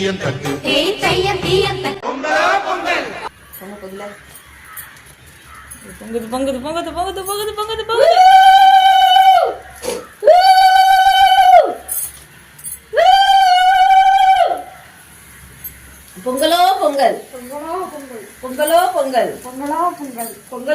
தீயந்தக்கு பொங்குது பொங்குது பொங்குது பொங்குது பொங்குது பொங்குது பொங்குது பொங்கலோ பொங்கல் பொங்கலோ பொங்கல் பொங்கலோ பொங்கல் பொங்கல் பொங்கல்